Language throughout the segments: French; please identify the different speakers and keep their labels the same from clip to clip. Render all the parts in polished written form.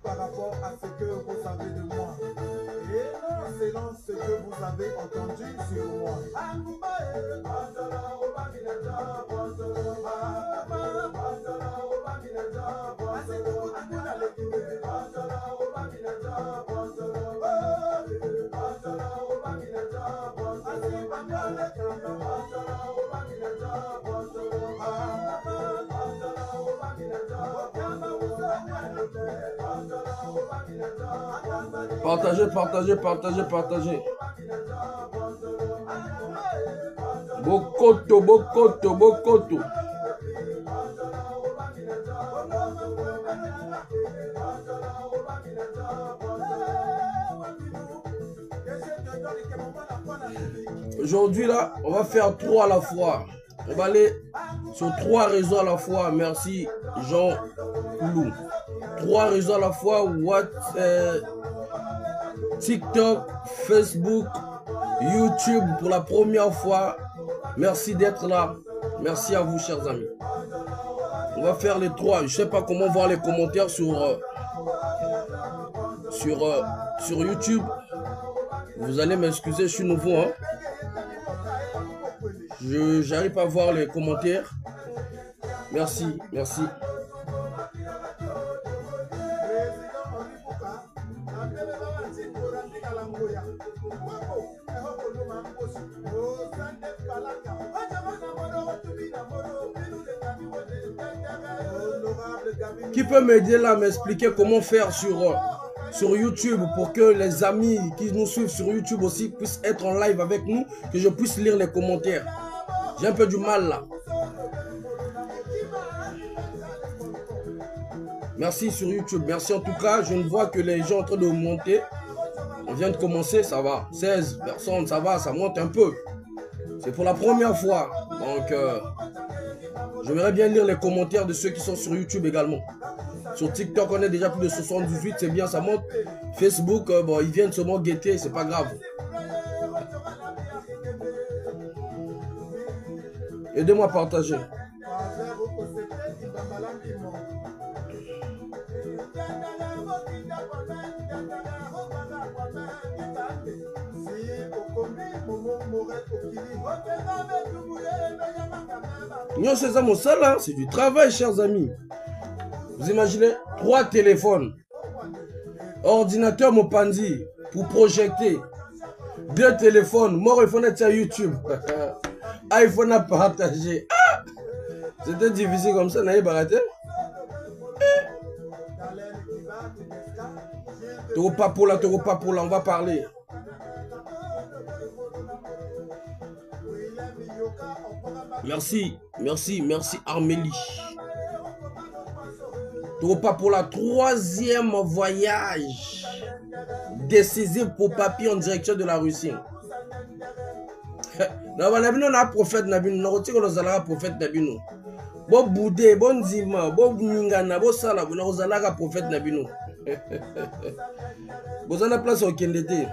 Speaker 1: Par rapport à ce que vous savez de moi, et non selon ce que vous avez entendu sur moi.
Speaker 2: Partagez, partagez, partagez, partagez. Bokoto, bokoto, bokoto. Aujourd'hui là, on va faire 3 à la fois. On va aller sur 3 réseaux à la fois. Merci Jean Lou. 3 réseaux à la fois. WhatsApp, TikTok, Facebook, YouTube pour la première fois. Merci d'être là. Merci à vous, chers amis. On va faire les 3. Je ne sais pas comment voir les commentaires sur YouTube. Vous allez m'excuser, je suis nouveau. Hein. Je n'arrive pas à voir les commentaires. Merci, merci. Qui peut m'aider là, m'expliquer comment faire sur YouTube pour que les amis qui nous suivent sur YouTube aussi puissent être en live avec nous, que je puisse lire les commentaires. J'ai un peu du mal là. Merci sur YouTube. Merci en tout cas. Je ne vois que les gens en train de monter. On vient de commencer, ça va. 16 personnes, ça va, ça monte un peu. C'est pour la première fois. Donc, j'aimerais bien lire les commentaires de ceux qui sont sur YouTube également. Sur TikTok, on est déjà plus de 78, c'est bien, ça monte. Facebook, bon, ils viennent seulement guetter, c'est pas grave. Aidez-moi à partager. Non, c'est ça mon seul, hein? C'est du travail, chers amis. Vous imaginez 3 téléphones, ordinateur Mopandi pour projeter, 2 téléphones, mon iPhone est sur YouTube, iPhone à partager. Ah! C'était difficile comme ça, n'avez pas raté. Toro Papola, on va parler. Merci, merci, merci Armélie. Pas pour la 3e voyage décisif pour Papi en direction de la Russie. On a prophète Nabino, on a prophète Nabino. Bon boudé, bon zima, bon ningana, bon sala, on a prophète Nabino. Vous avez place au Kendete.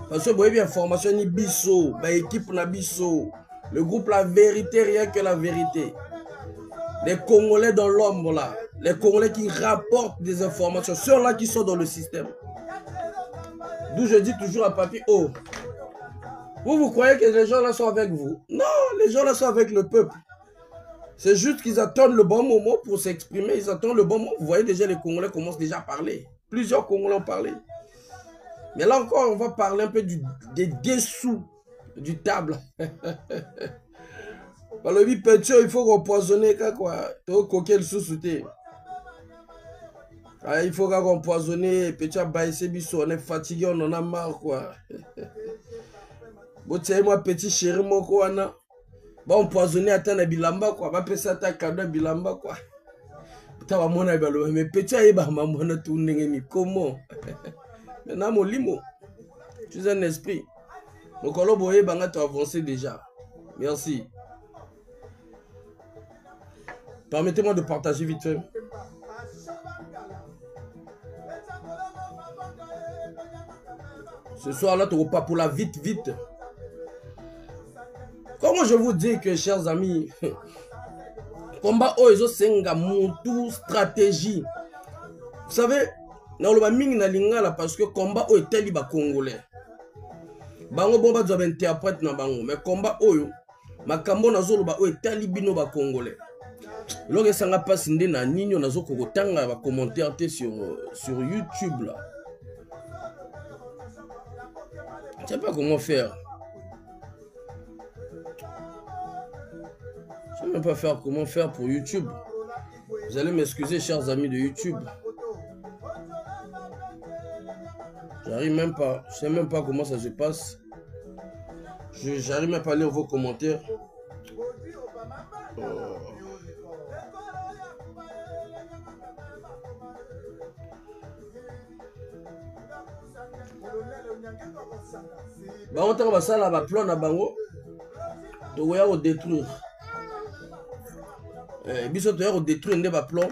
Speaker 2: Parce que vous avez bien formation ni biso, ba équipe na biso. Le groupe La Vérité, rien que la vérité. Les Congolais dans l'ombre là. les Congolais qui rapportent des informations, ceux-là qui sont dans le système. D'où je dis toujours à Papi, oh, vous croyez que les gens là sont avec vous? Non, les gens là sont avec le peuple. C'est juste qu'ils attendent le bon moment pour s'exprimer, ils attendent le bon moment. Vous voyez déjà, les Congolais commencent déjà à parler. Plusieurs Congolais ont parlé. Mais là encore, on va parler un peu des dessous du table. Le petit, il faut empoisonner quoi. Il faut empoisonner. Petit, on est fatigué, on en a marre quoi. Moi petit chéri mon quoi. Va empoisonner à ta bilamba quoi. Va passer à ta cadeau bilamba quoi. Mais petit, comment? Maintenant, mon limo. Tu es un esprit. Mon coloboye banga tu as avancé déjà. Merci. Permettez-moi de partager vite fait. Ce soir-là, tu repars pour la vite. Comment je vous dis que, chers amis, combat Oezo Senga, Moutou, stratégie. Vous savez, dans le Baming na lingala parce que combat Oyo est tellement congolais. Bango bomba doit interprète na bango, mais combat Oyo, makambo na zolo ba Oyo est tellement bino ba congolais. Lorsque ça n'a pas sindé na nino na zoko kotanga ba commentaire sur YouTube là. Je sais pas comment faire. Je ne sais même pas faire comment faire pour YouTube. Vous allez m'excuser, chers amis de YouTube. J'arrive même pas. Je sais même pas comment ça se passe. J'arrive même pas à lire vos commentaires. On va ça là, plan na bango. Donc on va détruire. Biso to ya détruire ndé ba plan.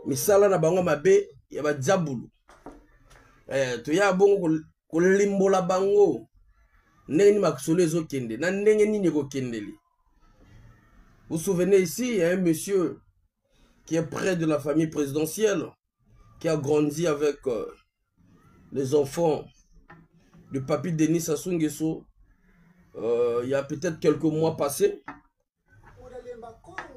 Speaker 2: Mais ça là na bango mabe ya ba diabulu. To ya bongo ko limbola bango. Ndenge ni makusolo ezo kende. Na ndenge nini ko kendeli. Vous vous souvenez ici, il y a un monsieur qui est près de la famille présidentielle, qui a grandi avec les enfants de Papi Denis Sassou Nguesso, il y a peut-être quelques mois passés,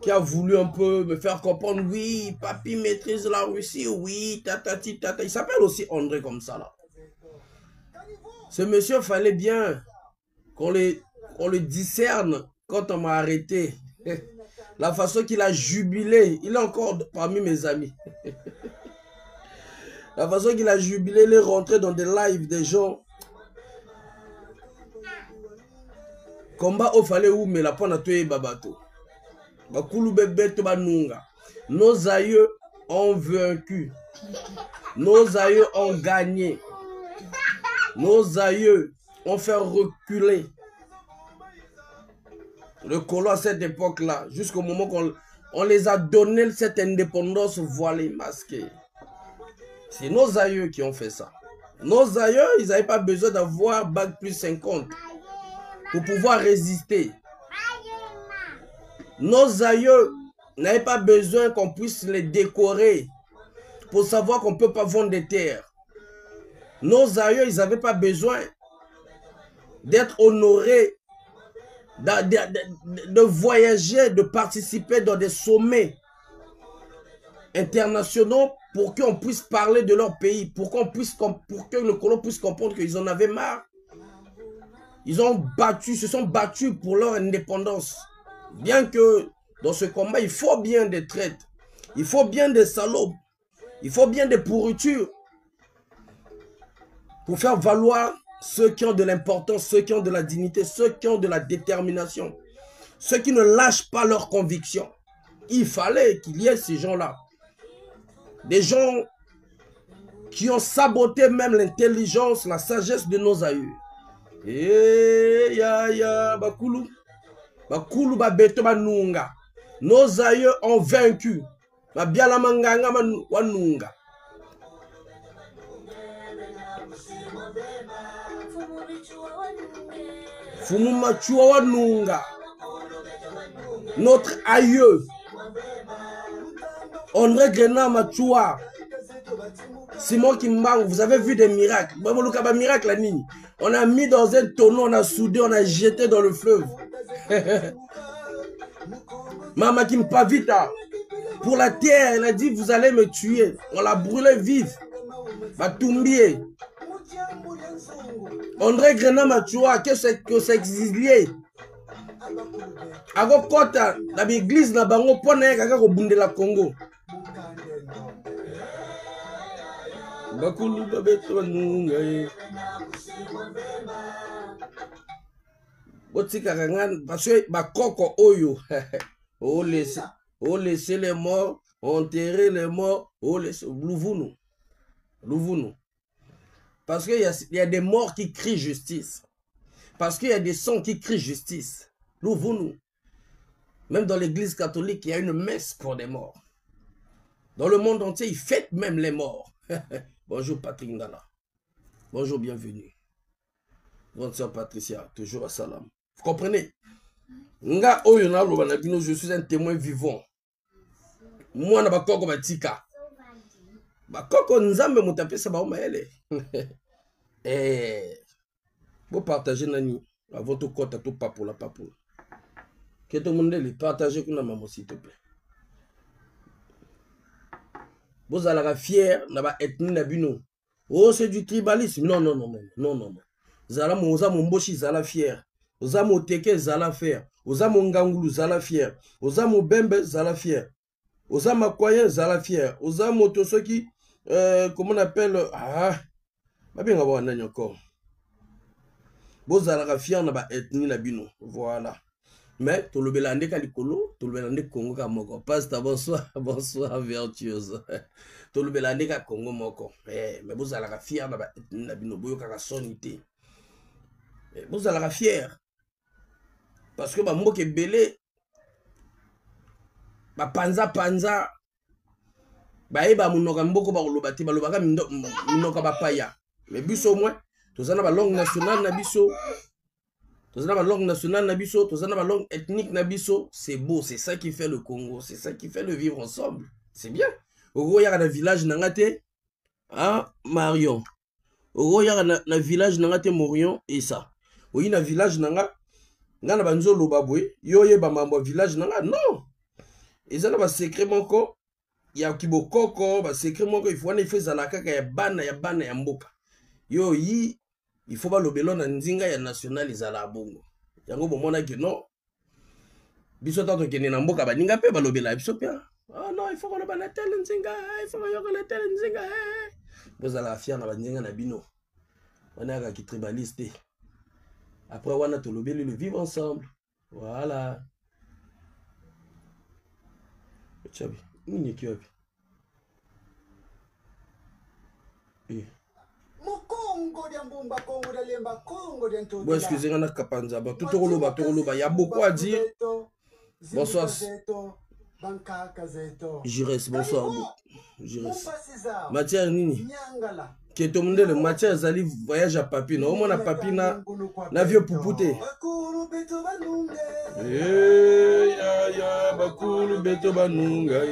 Speaker 2: qui a voulu un peu me faire comprendre, oui, Papi maîtrise la Russie, oui, tatati, tata. Il s'appelle aussi André comme ça, là. Ce monsieur, fallait bien qu'on le discerne quand on m'a arrêté. La façon qu'il a jubilé, il est encore parmi mes amis. La façon qu'il a jubilé, il est rentré dans des lives des gens. Combat au fallait où mais la pona toye babato. Bakulu bébé to banunga. Nos aïeux ont vaincu. Nos aïeux ont gagné. Nos aïeux ont fait reculer le colon à cette époque-là, jusqu'au moment qu'on les a donné cette indépendance voilée, masquée. C'est nos aïeux qui ont fait ça. Nos aïeux, ils n'avaient pas besoin d'avoir bac plus 50 pour pouvoir résister. Nos aïeux n'avaient pas besoin qu'on puisse les décorer pour savoir qu'on ne peut pas vendre des terres. Nos aïeux, ils n'avaient pas besoin d'être honorés, de voyager, de participer dans des sommets internationaux pour qu'on puisse parler de leur pays, pour que le colon puisse comprendre qu'ils en avaient marre. Ils ont battu, se sont battus pour leur indépendance. Bien que dans ce combat, il faut bien des traites, il faut bien des salopes, il faut bien des pourritures pour faire valoir ceux qui ont de l'importance, ceux qui ont de la dignité, ceux qui ont de la détermination, ceux qui ne lâchent pas leurs convictions. Il fallait qu'il y ait ces gens-là. Des gens qui ont saboté même l'intelligence, la sagesse de nos aïeux. Et bakulu. Bakulu babeto banunga. Nos aïeux ont vaincu. Babiala manganga wanunga. Fumumachua wanunga. Notre aïeux. André Grenat Machua. Simon Kimbangu, vous avez vu des miracles. On a mis dans un tonneau, on a soudé, on a jeté dans le fleuve. Mama Kimpavita, pour la terre, elle a dit vous allez me tuer. On l'a brûlé vive. Batumbier. André Grenat Machua, que c'est exilé. Ako kota na l'église na bango pona kaka ko bundela Congo. Bakulu babeto nunga. Botika kangan parce que bakoko oyo. On laisser les morts, enterrer les morts, on laisser Louvounou. Parce qu'il y a des morts qui crient justice. Parce qu'il y a des sons qui crient justice. Louvounou. Même dans l'église catholique, il y a une messe pour des morts. Dans le monde entier, ils fêtent même les morts. Bonjour Patrick Ndala. Bonjour, bienvenue. Bonne soeur Patricia, toujours à salam. Vous comprenez? Nga oyona lobanabino, je suis un témoin vivant. Moi, na bakoko batika. Bakoko nzambe mutape sa ba maele. Vous partagez nani avant tout compte à tout papoula. Que tout le monde les partage qu'on a maman s'il te plaît. Vous allez fier na ethnie na bino. Oh c'est du tribalisme. Non. Zala mon boshi zala fier. Oza mo teke zala fier. Oza mo ngangulu zala fier. Oza mo bembe zala fier. Oza ma kwaye zala fier. Oza mo tosoki comment on appelle ba bien avoir nani encore. Vous allez fier na ethnie na bino. Voilà. Mais tout le belande kalikolo, tout le belande Congo kamoko. Pasteur bonsoir vertueuse. Tout le belande ka Congo moko. Mais vous allez fier na bino boyo kaka sonité. Vous allez fier parce que ba mboke belé ba panza ba eba munoka mboko ba kolobati ba lobaka minoka ba paya. Mais biso moins tozana ba langue nationale na biso. Tozana ba langue nationale na biso, tozana ba langue ethnique na biso, c'est beau, c'est ça qui fait le Congo, c'est ça qui fait le vivre ensemble. C'est bien. Oro ya na village nangate Marion. Oro ya na village nangate Morion et ça. Oui na village nanga ngana banzolo babwe, yo ye ba mambo village nanga non. Ezana ba secret moko ya kibokoko, ba secret moko il faut na ifeza la kaka ya bana ya mboka. Yo yi il faut pas l'obélo na nzinga ya national izala bongo. Yango bomona que non. Biso tato kene na mboka ba ninga pe ba lobela biso pe. Ah non, il faut qu'on ba tel nzinga, il faut qu'on tel nzinga. Vous allez fier na ba nzinga na bino. On est à qui tribaliste. Après on a to lobeli le vivre ensemble. Voilà. Chabi, ni ki obi. Bon, excusez-moi, on a Kapanza. Tout il y a beaucoup à dire. Bonsoir. Jires, bonsoir. Jires. Matière Nini. Qui est tout le monde, le matière Zali voyage à Papina. Au moins, à Papina, na vieux poupouté. Ya, bakulu beto banunga.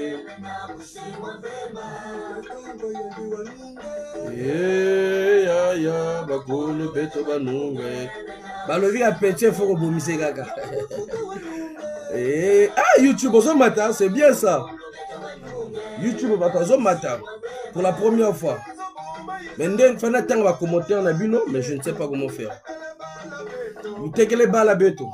Speaker 2: Ya, bakulu beto banunga. Balovi a pété, faut rebommisser gaga. YouTube, au matin, c'est bien ça. YouTube, au matin, pour la première fois. Mais on va commenter en abino, mais je ne sais pas comment faire. Vous t'es les balles à béto.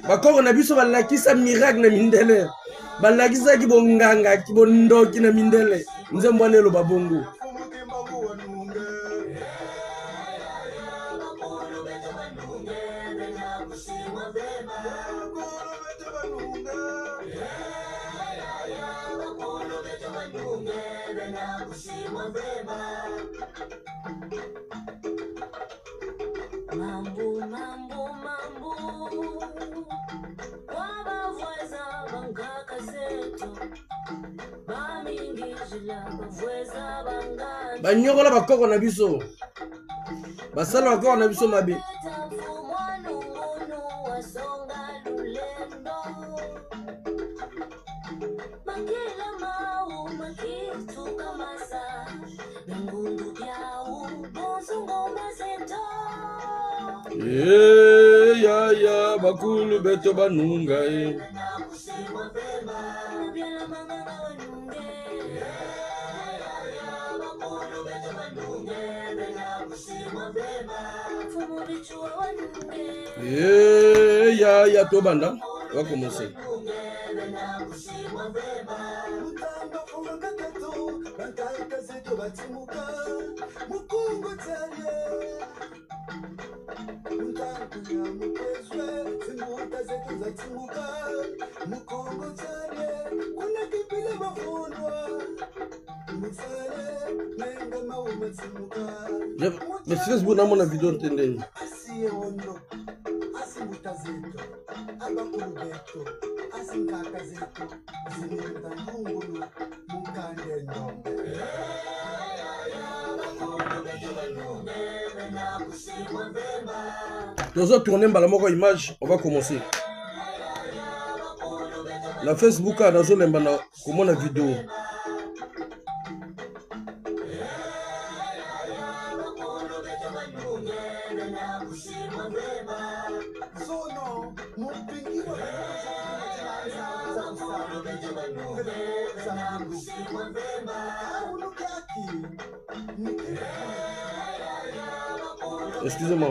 Speaker 2: Bakor on a vu sur la qui sa miracle na mindele. Balakisa ki bonganga ki bondo ki na mindele. Nzembwane lo babongo. Banyokola bakoko na biso. basala encore na biso mabe. Ya bakulu beto banunga ya to banda va commencer. Mais Facebook na mona vidéo ntendeni. Nous allons tourner mbalamoko image, on va commencer. La Facebook a dans lembana comment la vidéo. Excusez-moi.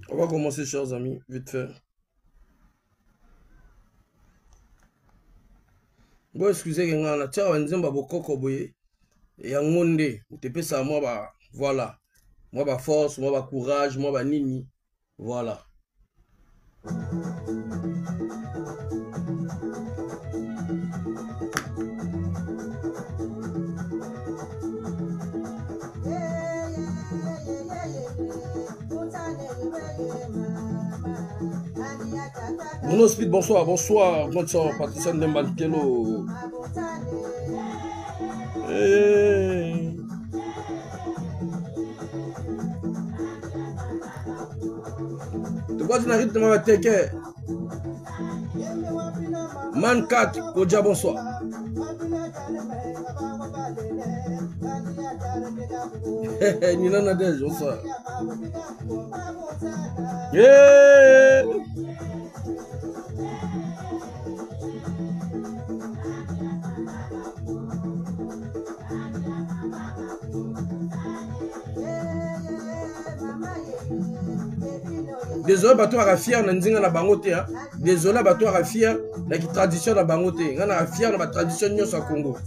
Speaker 2: On va commencer, chers amis, vite fait. Bon, excusez moi on a tia wanzemba bokoko boye. Yango nde, tepesa moi ba voilà. Moi ba force, moi ba courage, moi ba nini. Voilà. Mono Speed, bonsoir, bonsoir, bonsoir, Patricia Ndembalkelo. De quoi tu n'arrives pas à teke? Man 4, Kodja, bonsoir. Nina Nadej, bonsoir. Yeah! Désolé, bateau à fier, nanzinga na bangote. Désolé, bateau à fier, la tradition na bangote. Ngana à fier na tradition nyos à Congo.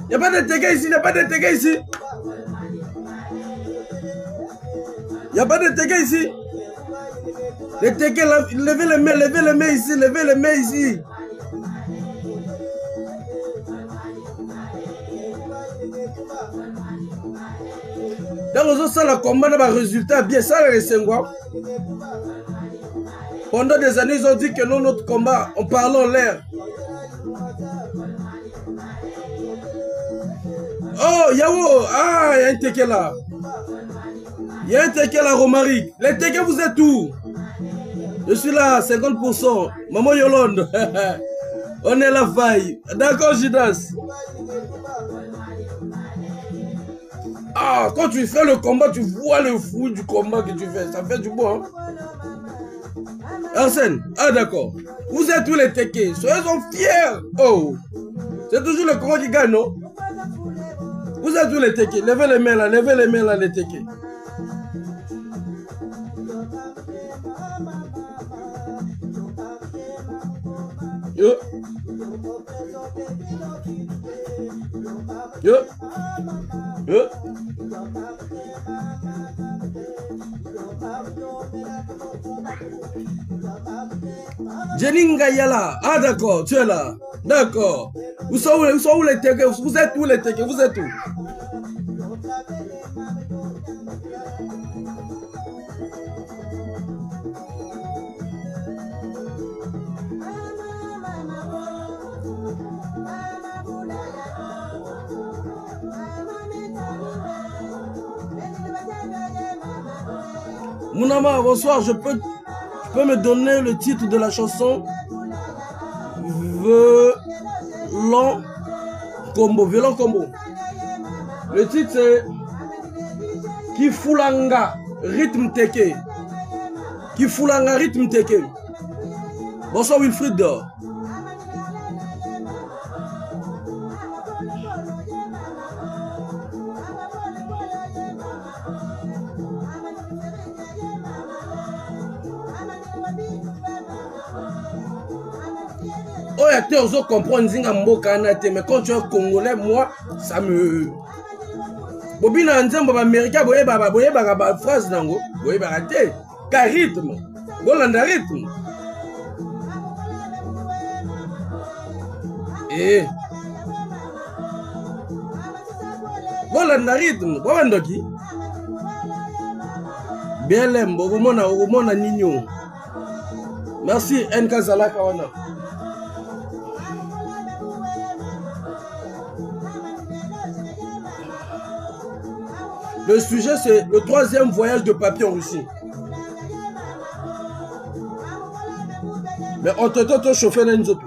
Speaker 2: Il n'y a pas de teke ici, il n'y a pas de teke ici. Il n'y a pas de teke ici. Les teke, levez les mains ici, levez les mains ici. Dans ça, le combat n'a pas résultat bien. Ça, les Senghor. Pendant des années, ils ont dit que non, notre combat, on parle en l'air. Oh, Yao, ah, il y a un teke là. Il y a un teke là, Romaric. Les teke, vous êtes où? Je suis là, 50%. Maman Yolande. On est la faille. D'accord, Judas. Ah, quand tu fais le combat, tu vois le fruit du combat que tu fais. Ça fait du bon, hein? Arsène, ah d'accord. Vous êtes tous les tekés. Soyez fiers. Oh. C'est toujours le combat qui gagne, non? Vous êtes tous les tekés. Levez les mains là, les tekés. Yo. Yo. Yo. Jeninga Yala. Ah d'accord, tu es là. D'accord. Vous sont où les tekés? Vous êtes où les tekés? Vous êtes où? Mounama, bonsoir, je peux me donner le titre de la chanson? Violent Combo. Le titre c'est Kifulanga Rythme Teke. Kifulanga Rythme Teke. Bonsoir Wilfried. Oh, acteur, vous comprenez, mais quand tu es congolais, moi, ça me. Bobina Nzembo, américain, boye baba phrase nango, boye barate, car rythme, bolanda rythme. Eh. Bolanda rythme, bobandoki. Belem, bogomona nino. Merci, NK Zalaka wana. Le sujet, c'est le 3e voyage de papier en Russie. Mais on te chauffer dans une autre.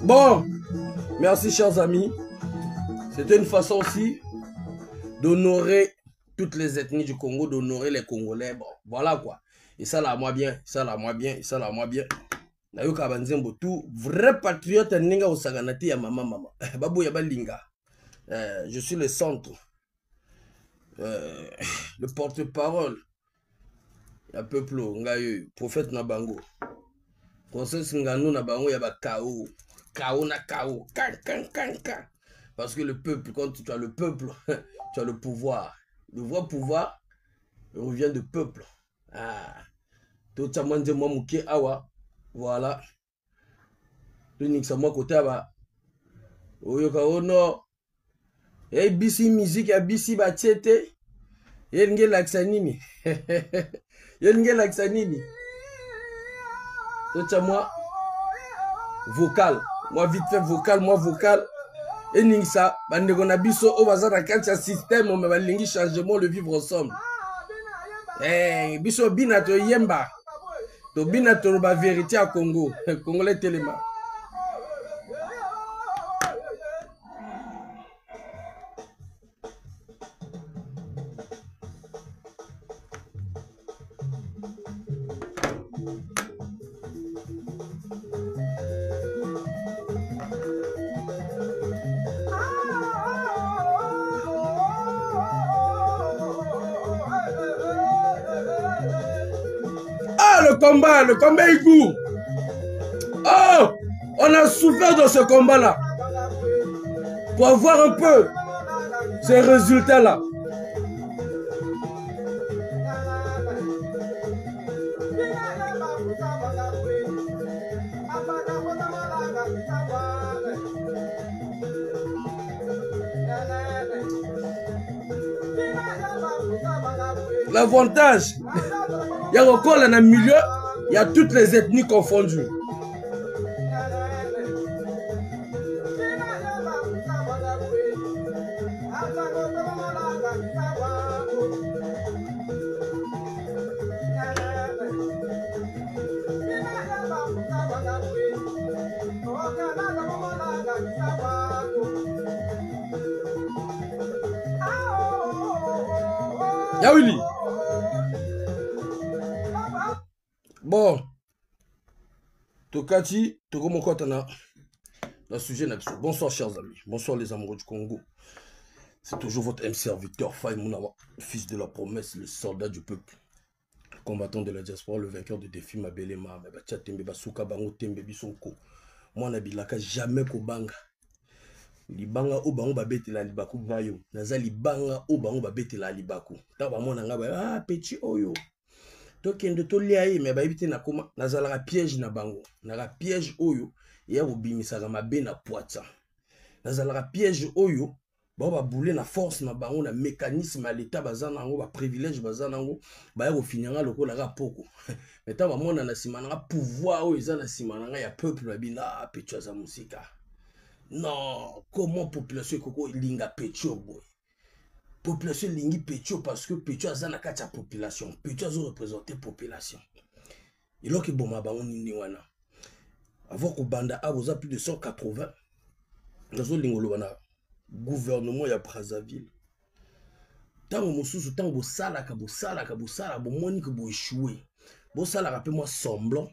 Speaker 2: Bon, merci chers amis. C'était une façon aussi d'honorer toutes les ethnies du Congo, d'honorer les Congolais. Bon, voilà quoi. Et ça là, moi bien, ça là, moi bien, ça là, moi bien. Nayoka banzembo tout vrai patriote ninga osaganati ya mama. Babu ya balinga. Je suis le centre. Le porte-parole. Ya peuple ngayo, prophète Nabango. Princesse Ngano Nabango ya ba Kao. Kao na Kao. Parce que le peuple, quand tu as le peuple, tu as le pouvoir. Le vrai pouvoir revient du peuple. Ah. Tout ça manje moi muke awa. Voilà. L'unique ça moi côté ba. Oyoka ono. Eh bisi musique ya bisi ba tete. Yenge laksanini. Yenge laksanini. Tout ça moi vocal. Moi vite fait vocal, moi vocal. Et Ningsa, bandegona biso o bazana kancha système on va lingi changement le vivre ensemble. Eh biso bina to yemba. Tobina toloba vérité à Congo. Congolais Téléma. Le combat est goût. Oh, on a souffert de ce combat-là. Pour avoir un peu ces résultats-là. L'avantage, il y a encore dans le milieu, il y a toutes les ethnies confondues. Yawili. Bon, Tokati, Tokomokotana, le sujet n'a pas. Bonsoir chers amis, bonsoir les amoureux du Congo. C'est toujours votre M serviteur, Faye Mounawa, fils de la promesse, le soldat du peuple, combattant de la diaspora, le vainqueur de défi Mabelema, Mabacha Tembe, Basuka Bango Tembe, Bisonko. Moi, Nabilaka, jamais Kobanga. Libanga o bango babete la libaku vayo. Naza libanga o bango babete la libaku. Taba mona ngaba petit oyo. Tokende to liaye me babite na koma nazala ka piège na bango. Na ka piège oyo ya obimisa ka mabe na poata. Nazala ka piège oyo ba boule na force na bango na mécanisme à l'état bazana ngo ba privilège bazana ngo ba ya ofinyanga lokola ka poko. Mais taba mona na simana ka pouvoir oyo za na simana ya peuple babina petit za musika. Non, comment population koko linga petio boy. Population lingi petio parce que petio azana kacha population. Petio azo représenter population. Et là que bon ma bango ni wana. Avant ko banda aboza plus de 180. Nazo lingolo bana gouvernement ya Brazzaville. Tango mosusu tango bosala ka bo moni que bo échouer. Bosala ka pe moi semblant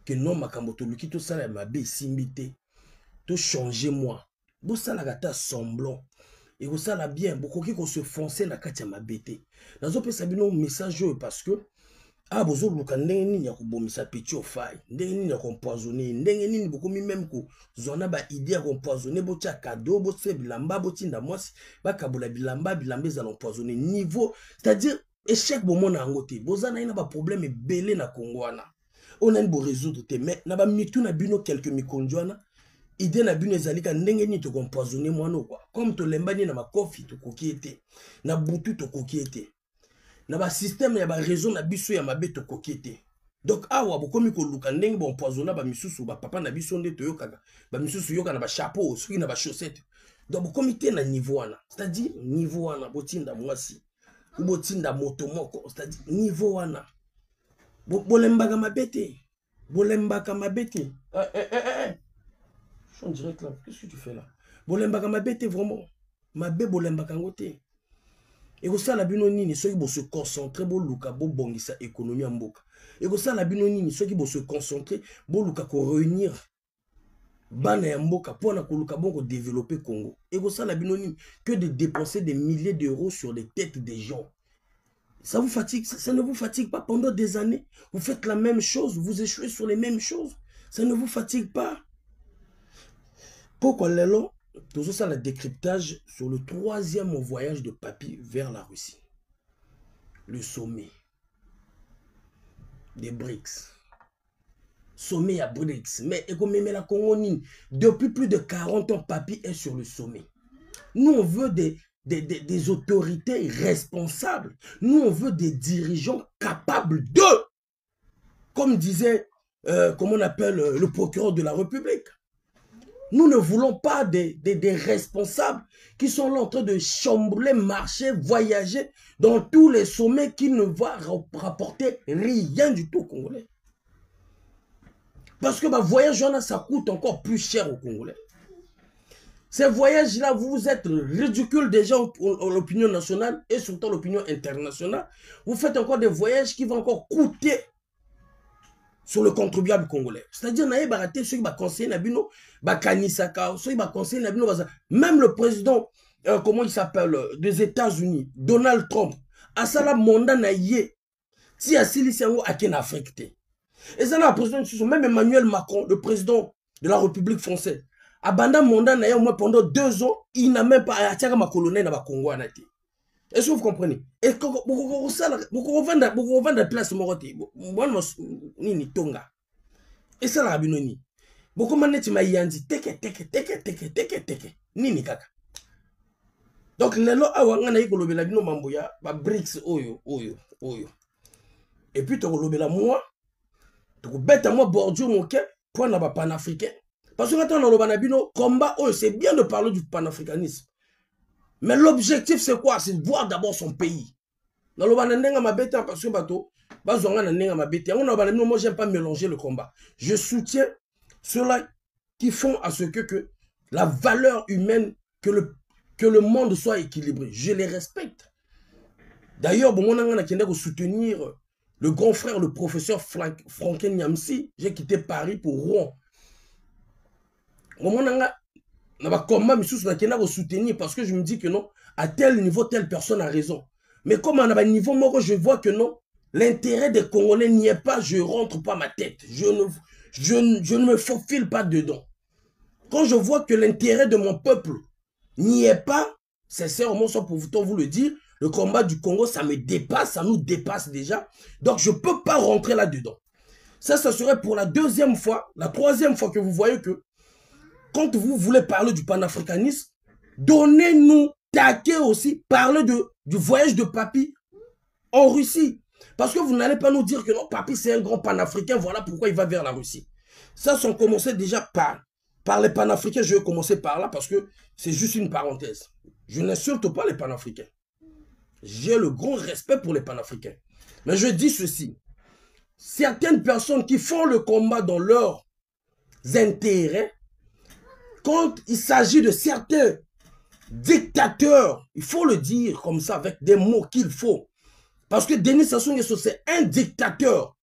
Speaker 2: que non makambo to luki to sala ma be simbité. To changer moi. Bo sala gata semblant. Et vous ça la bien, beaucoup qui se foncer na katia mabete. Nazo pe sabino message parce que bozo luka ndenge nini ya kobomisa petit au faille, ndenge nini ya empoisonner, ndenge nini beaucoup même ko zona ba idée ya empoisonner bo tia cadeau bo se bilamba bo tinda mwasi ba kabola bilamba za empoisonner niveau, c'est-à-dire échec bo mona ngote. Bozana ina ba problème belé na Kongwana. On a une bo résoudre te mais na ba mitu na bino quelques mikonjwana. Idée na bino ezalika ndenge ni to empoisonner mwana quoi comme to lembani na makofi to kokiete na butu to kokiete na ba système ya ba raison na biso ya mabe to kokiete donc awa bokomi ko luka ndenge bo empoisonner ba misusu ba papa na biso nde to yokaka ba misusu yoka na ba chapeau soki na ba chaussettes donc bokomi te na niveau wana c'est-à-dire niveau wana botinda mwasi ou botinda moto moko c'est-à-dire niveau wana bolembaka mabete je suis en direct là. Qu'est-ce que tu fais là? Bolembaka mabete vraiment. Mabe bolembaka ngote. Et ko sala bino nini soki bo se concentrer bo luka bo bongisa économie en mboka. Et ko sala bino nini soki bo se concentrer bo luka ko réunir bana ya mboka pona ko luka bon ko développer Congo. Et ko sala bino nini que de dépenser des milliers d'euros sur les têtes des gens. Ça vous fatigue? Ça ne vous fatigue pas pendant des années? Vous faites la même chose, vous échouez sur les mêmes choses. Ça ne vous fatigue pas? Pourquoi l'élan, tout ça le décryptage sur le 3e voyage de Papi vers la Russie. Le sommet des BRICS. Sommet à BRICS. Mais la Congo, depuis plus de 40 ans, Papi est sur le sommet. Nous, on veut des autorités responsables. Nous, on veut des dirigeants capables de, comme disait, comment on appelle, le procureur de la République. Nous ne voulons pas des responsables qui sont là en train de chambrer, marcher, voyager dans tous les sommets qui ne vont rapporter rien du tout aux Congolais. Parce que bah, voyage, ça coûte encore plus cher aux Congolais. Ces voyages-là, vous êtes ridicule déjà en l'opinion nationale et surtout l'opinion internationale. Vous faites encore des voyages qui vont encore coûter sur le contribuable congolais. C'est-à-dire, ceux qui vont conseiller Nabino, ceux qui vont conseiller Nabino, même le président, comment il s'appelle, des États-Unis, Donald Trump, à ça la mandat naïe, si à Siliciango à Ken Afrique. Et ça, même Emmanuel Macron, le président de la République française, abandon mandat naïe au moins pendant 2 ans, il n'a même pas attiré ma colonel à Congo. Est-ce que vous comprenez? Et quand vous vendez la place, ni tonga. Et ça, la binoni. Beaucoup de gens yandi teke. Ni kaka. Donc, les lois, on a eu que le bino mamboya, ba BRICS, oyo. Et puis, tu as la moi, tu as bête à moi, bordure, mon quai, pour n'a pas panafricain. Parce que quand on a le combat, c'est bien de parler du panafricanisme. Mais l'objectif, c'est quoi? C'est de voir d'abord son pays. Dans le bananenga ma bête, parce que bateau, moi, j'aime pas mélanger le combat. Je soutiens ceux-là qui font à ce que la valeur humaine, que le monde soit équilibré. Je les respecte. D'ailleurs, bon, on a soutenir le grand frère, le professeur Franklin Nyamsi. J'ai quitté Paris pour Rouen. On a combat, mais soutenir parce que je me dis que non, à tel niveau, telle personne a raison. Mais comme à un niveau, moi, je vois que non, l'intérêt des Congolais n'y est pas, je ne rentre pas ma tête. Je ne me faufile pas dedans. Quand je vois que l'intérêt de mon peuple n'y est pas, sincèrement, sans pour vous le dire, le combat du Congo, ça me dépasse, ça nous dépasse déjà. Donc, je ne peux pas rentrer là-dedans. Ça serait pour la 2e fois, la 3e fois que vous voyez que quand vous voulez parler du panafricanisme, donnez-nous, taquez aussi, parlez du voyage de Papi en Russie. Parce que vous n'allez pas nous dire que non, Papi c'est un grand panafricain, voilà pourquoi il va vers la Russie. Ça, si on commençait déjà par les panafricains, je vais commencer par là parce que c'est juste une parenthèse. Je n'insulte pas les panafricains. J'ai le grand respect pour les panafricains. Mais je dis ceci. Certaines personnes qui font le combat dans leurs intérêts, quand il s'agit de certains dictateurs, il faut le dire comme ça, avec des mots qu'il faut. Parce que Denis Sassou Nguesso, c'est un dictateur.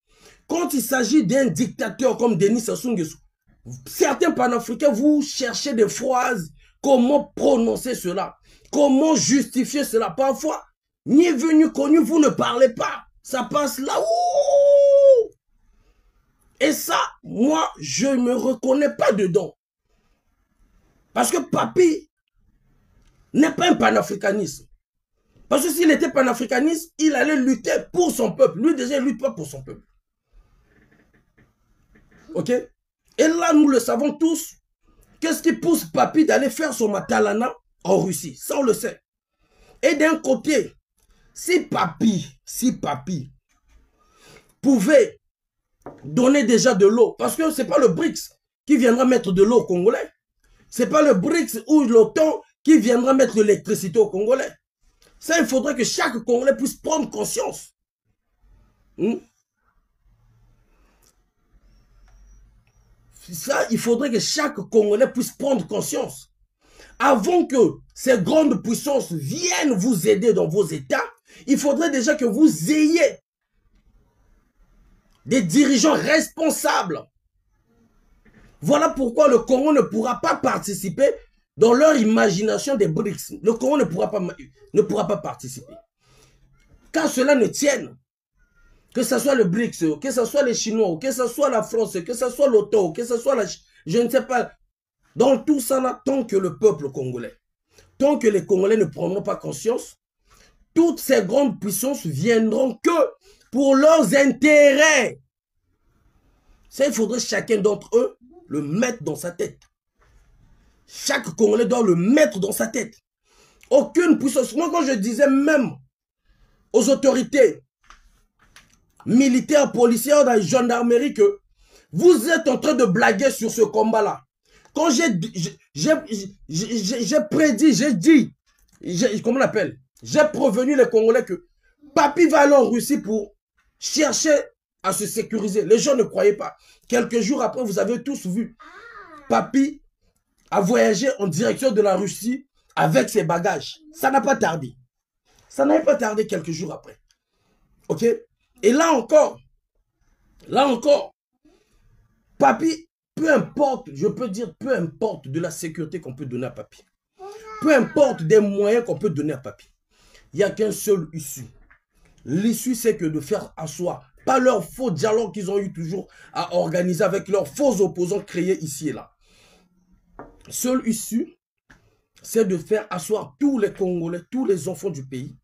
Speaker 2: Quand il s'agit d'un dictateur comme Denis Sassou Nguesso, certains panafricains, vous cherchez des phrases, comment prononcer cela, comment justifier cela. Parfois, ni venu connu, vous ne parlez pas. Ça passe là-haut. Et ça, moi, je ne me reconnais pas dedans. Parce que Papi n'est pas un panafricaniste. Parce que s'il était panafricaniste, il allait lutter pour son peuple. Lui, déjà, il ne lutte pas pour son peuple. Ok? Et là, nous le savons tous. Qu'est-ce qui pousse Papi d'aller faire son matalana en Russie? Ça, on le sait. Et d'un côté, si Papi pouvait donner déjà de l'eau, parce que ce n'est pas le BRICS qui viendra mettre de l'eau aux Congolais. Ce n'est pas le BRICS ou l'OTAN qui viendra mettre de l'électricité aux Congolais. Ça, il faudrait que chaque Congolais puisse prendre conscience. Ça, il faudrait que chaque Congolais puisse prendre conscience. Avant que ces grandes puissances viennent vous aider dans vos États, il faudrait déjà que vous ayez des dirigeants responsables. Voilà pourquoi le Congo ne pourra pas participer dans leur imagination des BRICS. Le Congo ne pourra pas participer. Car cela ne tienne. Que ce soit le BRICS, que ce soit les Chinois, que ce soit la France, que ce soit l'OTAN, que ce soit la... Je ne sais pas. Dans tout ça, là, tant que le peuple congolais, tant que les Congolais ne prendront pas conscience, toutes ces grandes puissances viendront que pour leurs intérêts. Ça, il faudrait chacun d'entre eux le mettre dans sa tête. Chaque Congolais doit le mettre dans sa tête. Aucune puissance. Moi, quand je disais même aux autorités militaires, policières, dans la gendarmerie que vous êtes en train de blaguer sur ce combat-là. Quand j'ai prédit, j'ai dit, comment on appelle? J'ai prévenu les Congolais que Papi va aller en Russie pour chercher à se sécuriser. Les gens ne croyaient pas. Quelques jours après, vous avez tous vu. Papy a voyagé en direction de la Russie avec ses bagages. Ça n'a pas tardé. Ça n'avait pas tardé quelques jours après. Ok? Et là encore, Papy, peu importe, je peux dire, peu importe de la sécurité qu'on peut donner à Papy. Peu importe des moyens qu'on peut donner à Papy. Il n'y a qu'un seul issue. L'issue, c'est que de faire asseoir, pas leur faux dialogue qu'ils ont eu toujours à organiser avec leurs faux opposants créés ici et là. Seule issue, c'est de faire asseoir tous les Congolais, tous les enfants du pays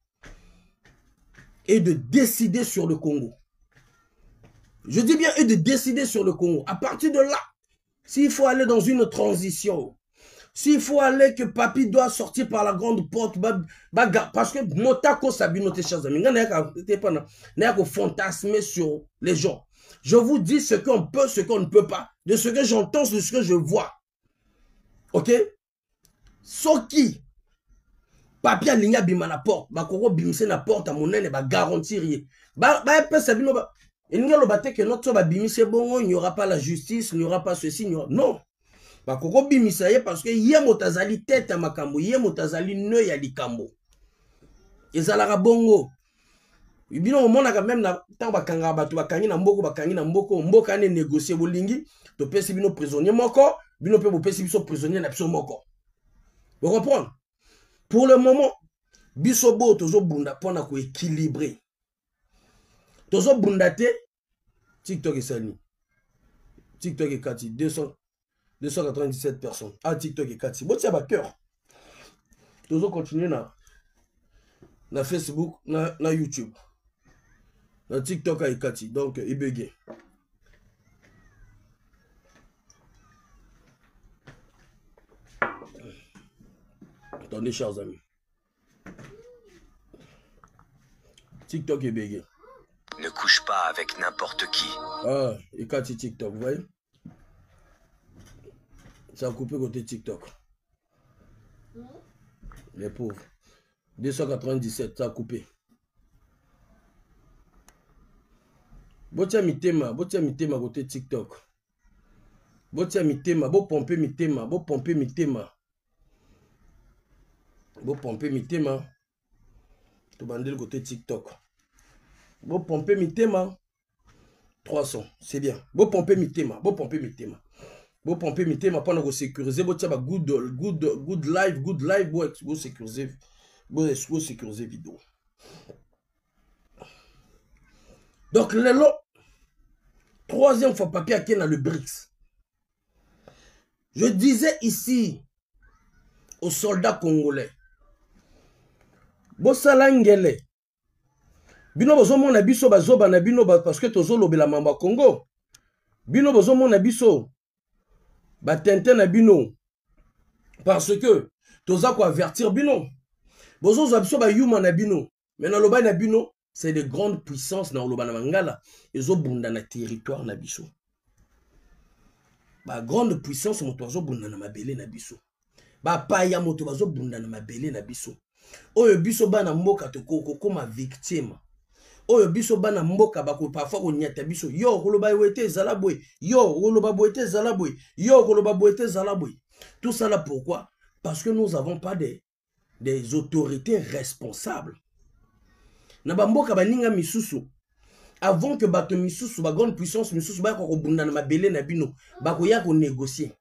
Speaker 2: et de décider sur le Congo. Je dis bien et de décider sur le Congo. À partir de là, s'il faut aller dans une transition, s'il faut aller que Papy doit sortir par la grande porte, parce que Motako Sabino, tes chers amis, n'a qu'à fantasmer sur les gens. Je vous dis ce qu'on peut, ce qu'on ne peut pas, de ce que j'entends, de ce que je vois. Ok? Soki, Papy alinga bima na porte, bakoko bimse na porte à monene, ba garantir ye. Sabino, il n'y a pas que notre bimise bon, il n'y aura pas la justice, il n'y aura pas ceci, il n'y aura... Non. Bakoko bimisa ye parce que yé motazali tête à makambo, yé motazali ne ya likambo. Ezalaka bongo. Bino omona ka même na tant bakanga batu bakangi na mboko, mboka ne négocier bolingi, to pesi bino prisonnier moko, bino pe bo pesi biso prisonnier na biso moko. Vous comprenez? Pour le moment, biso bo tozo bunda pona ko équilibrer. Tozo bunda te TikTok et Sani. TikTok et Kati 297 personnes. Ah, TikTok et Kati. Bon, c'est à cœur. Tozo continuer na Facebook, na YouTube. Na TikTok et Kati. Donc, il bugge. Attendez, chers amis. TikTok est bugge.
Speaker 3: Ne couche pas avec n'importe qui.
Speaker 2: Ah, et Kati TikTok, vous voyez? Ça a coupé côté TikTok. Les pauvres. 297, ça a coupé. Botia mitema côté TikTok. Botia mitema, bo pomper mitema, bo pomper mitema. Bo pomper mitema. To bandel côté TikTok. Bo pomper mitema. 300, c'est bien. Bo pomper mitema, bo pomper mitema. Bo pomper mitema pour nous sécuriser. Bo tia ba good live, bo sécuriser. Bo sécuriser vidéo. Donc, le troisième fois, Papy a dans le BRICS. Je disais ici aux soldats congolais, Bosalangele, bino bozo mona biso bazoba na bino parce que tozo lobela mamba Congo. Bino bozo mona biso batente na bino parce que toza ko avertir bino. Bozo zo biso ba yuma na bino. Mais na loba na bino, c'est de grandes puissances na loba na mangala, ezo bunda na territoire na biso. Ba grande puissance moto zo bunda na mabele na biso. Ba paya moto bazo bunda na mabele na biso. Oyo biso bana mboka to koma victime. Oyo biso bana mboka bako parfois ko nyata biso yo koloba wete zalabwe yo koloba boete zalabwe yo koloba boete zalabwe. Tout ça là pourquoi? Parce que nous avons pas des autorités responsables. Na bamboka baninga misusu avant que bato misusu ba grande puissance misusu ba ko bunda na mabele na bino bako ya ko négocier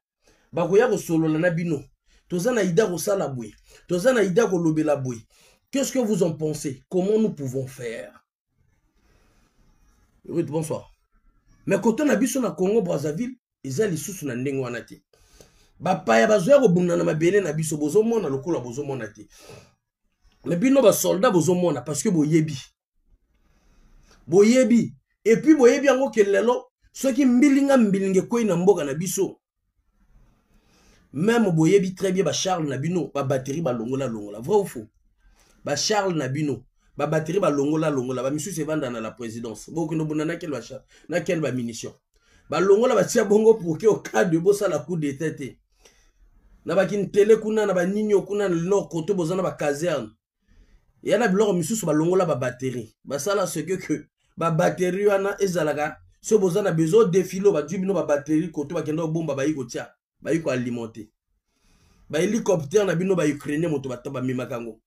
Speaker 2: bako ya ko solola na bino tozana ida ko sala bwe tozana ida ko lobela bwe. Qu'est-ce que vous en pensez? Comment nous pouvons faire? Oui, bonsoir. Mais quand on a vu sur la Congo Brazzaville, ils ont les sous na ndenge wana te. Ba paya bazoya ko bunda na mabele na biso bozo mona lokola bozo mona te. Les bino ba soldats bozo mona parce que boyebi. Boyebi et puis boyebi yango kelelo ceux qui mbilinge koyi na mboka na biso. Même boyebi très bien ba Charles na bino ba batterie ba longola vrai ou faux? Ba Charles na bino ba batterie ba longola ba misu se vanda na la présidence. Boko no bunda na quel ba Charles na quel ba munition. Ba longola ba tia bongo pour que au cas de bossa la coup de tête. Na ba kin télé kuna na ba ninyo kuna no koto bozana ba caserne. Et yana biloko misusu ba longola ba batterie. Ba sala ce que ba batterie wana ezalaka so boza na besoin défilo ba dubino ba batterie koto ba kendo bomba ba yiko tia ba yiko alimenter ba hélicoptère na bino ba ukrainien moto bataba mimakango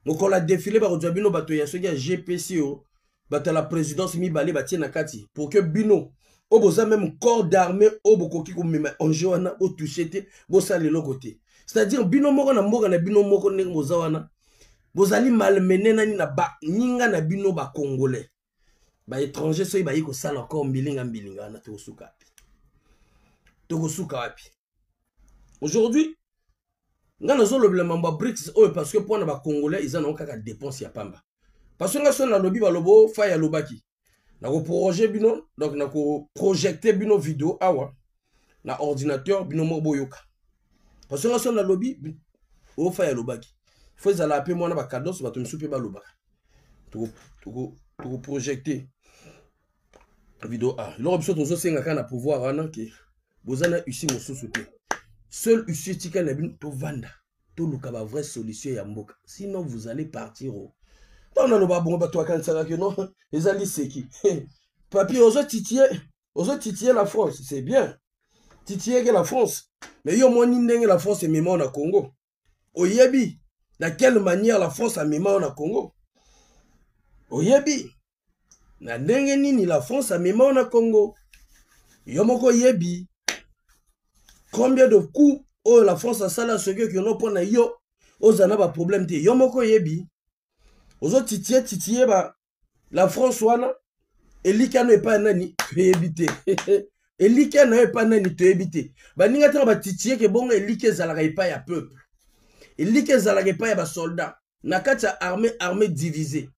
Speaker 2: ngoko la défilé ba kodwa bino bato ya soki ya GPCO bato la présidence mibale batie na kati pour que bino o boza même corps d'armée o bokoki ko mema enjeu wana o toucher te bosa lelo côté c'est-à-dire bino moko na mboka na bino moko ndenge boza wana bozali malmené nani na ba ninga na bino ba congolais ba étranger so ba yiko sala encore mbilinga na tokosuka wapi aujourd'hui ngana zo le mamba BRICS oh parce que pour na ba congolais ils en ont kaka dépense ya pamba parce que nga so na lobi ba lobo fa ya lobaki na ko projet bino donc na ko projecter bino vidéo awa na ordinateur bino mo boyoka parce que nga so na lobi o fa ya lobaki faut ils ala appeler moi na ba cadeau ba to misupe ba lobaka to projecter vidéo a l'Europe so to senga kana pouvoir wana ke bozana usi mosusu te seul usi tika na bino to vanda to luka ba vraie solution ya mboka sinon vous allez partir au dans le bas bon ba to kansaka que non les alliés c'est qui papier aux titiller la France c'est bien titiller que la France mais yo moni ndenge la France est même en Congo oyebi de quelle manière la France a même en Congo oyebi na ndenge nini la France a même en Congo yo moko yebi combien de coups oh la France a ça là ce que non pour na yo ozana ba problème te yo moko yebi ozo titier ba la France wana elika no epa nani to ebité elika no epa nani to ebité ba ninga ta ba titier ke bongo elika ezalaka epa ya peuple elika ezalaka epa ya ba soldat na kati ya armée divisée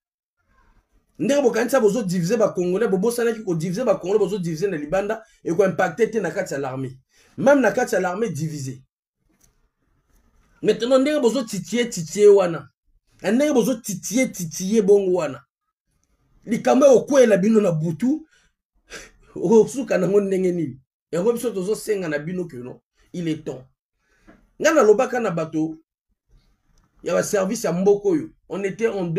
Speaker 2: ndenge bokanisa bozo diviser ba congolais bobosana ki ko diviser ba congolais bozo diviser na libanda et ko impacter te na kati ya l'armée même na kati ya l'armée divisée maintenant ndenge bozo titier wana ndenge bozo titier bongo wana likambo okwela bino na butu osuka nango ndenge nini yango biso tozo senga na bino que non il est temps ngana lobaka na bato ya ba service ya mboko yo on était en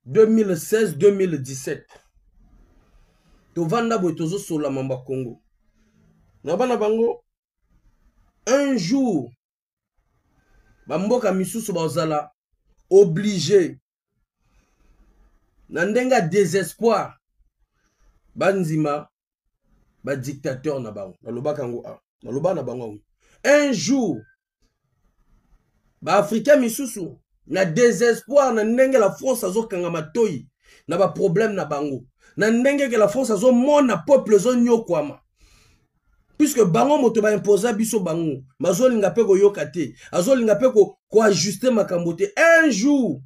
Speaker 2: 2016-2017 to vanda bo tozo sola mamba Congo na bana bango un jour ba mboka misusu bazala obligé na ndenga désespoir banzima ba dictateur na bango na lobaka ngo na loba na bango un jour ba africain misusu na désespoir na ndenge la France azokanga matoyi na ba problème na bango na ndenge que la France azomona peuple zo nyokwama puisque bango moto ba imposer biso bango mazolinga pe ko yokate azolinga pe ko ajuster makambo te un jour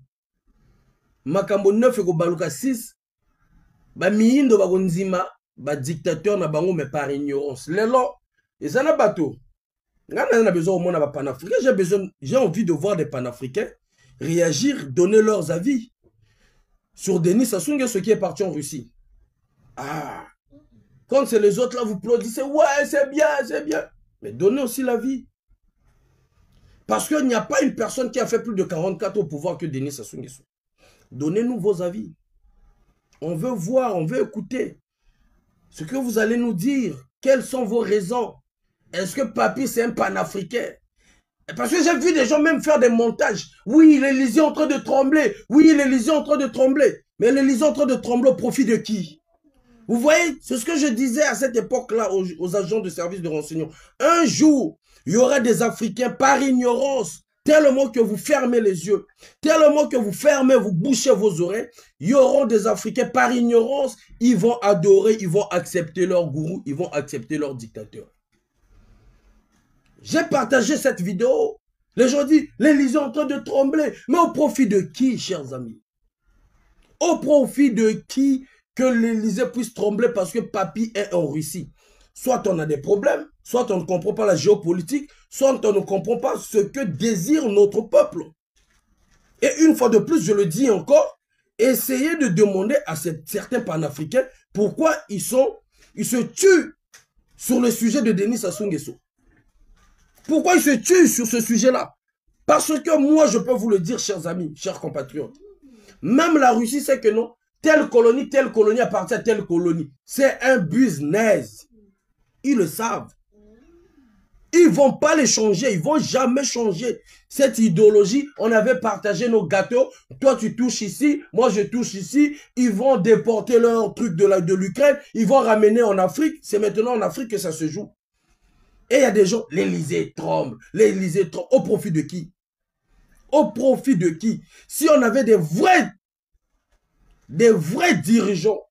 Speaker 2: makambo 9 ko baluka 6 ba miindo ba konzima ba dictateur na bango mais par ignorance lelo ezana bato ngana na besoin au monde ba panafricain j'ai envie de voir des panafricains réagir, donner leurs avis sur Denis Sassou Nguesso qui est parti en Russie. Ah, quand c'est les autres là, vous applaudissez, ouais, c'est bien, c'est bien. Mais donnez aussi l'avis. Parce qu'il n'y a pas une personne qui a fait plus de 44 au pouvoir que Denis Sassou Nguesso. Donnez-nous vos avis. On veut voir, on veut écouter ce que vous allez nous dire. Quelles sont vos raisons? Est-ce que Papi c'est un panafricain? Parce que j'ai vu des gens même faire des montages. Oui, l'Élysée est en train de trembler. Oui, l'Élysée est en train de trembler. Mais l'Élysée est en train de trembler au profit de qui? Vous voyez, c'est ce que je disais à cette époque-là aux agents de service de renseignement. Un jour, il y aura des Africains par ignorance, tellement que vous fermez les yeux, tellement que vous fermez, vous bouchez vos oreilles. Il y aura des Africains par ignorance, ils vont adorer, ils vont accepter leur gourou, ils vont accepter leur dictateur. J'ai partagé cette vidéo. Les gens disent, l'Élysée est en train de trembler. Mais au profit de qui, chers amis? Au profit de qui que l'Élysée puisse trembler parce que Papi est en Russie? Soit on a des problèmes, soit on ne comprend pas la géopolitique, soit on ne comprend pas ce que désire notre peuple. Et une fois de plus, je le dis encore, essayez de demander à certains panafricains pourquoi ils se tuent sur le sujet de Denis Sassou Nguesso. Pourquoi ils se tuent sur ce sujet-là? Parce que moi, je peux vous le dire, chers amis, chers compatriotes. Même la Russie sait que non, telle colonie appartient à telle colonie. C'est un business. Ils le savent. Ils ne vont pas les changer. Ils ne vont jamais changer. Cette idéologie, on avait partagé nos gâteaux. Toi, tu touches ici. Moi, je touche ici. Ils vont déporter leur truc de l'Ukraine. Ils vont ramener en Afrique. C'est maintenant en Afrique que ça se joue. Et il y a des gens, l'Élysée tremble. L'Élysée tremble. Au profit de qui? Au profit de qui? Si on avait des vrais dirigeants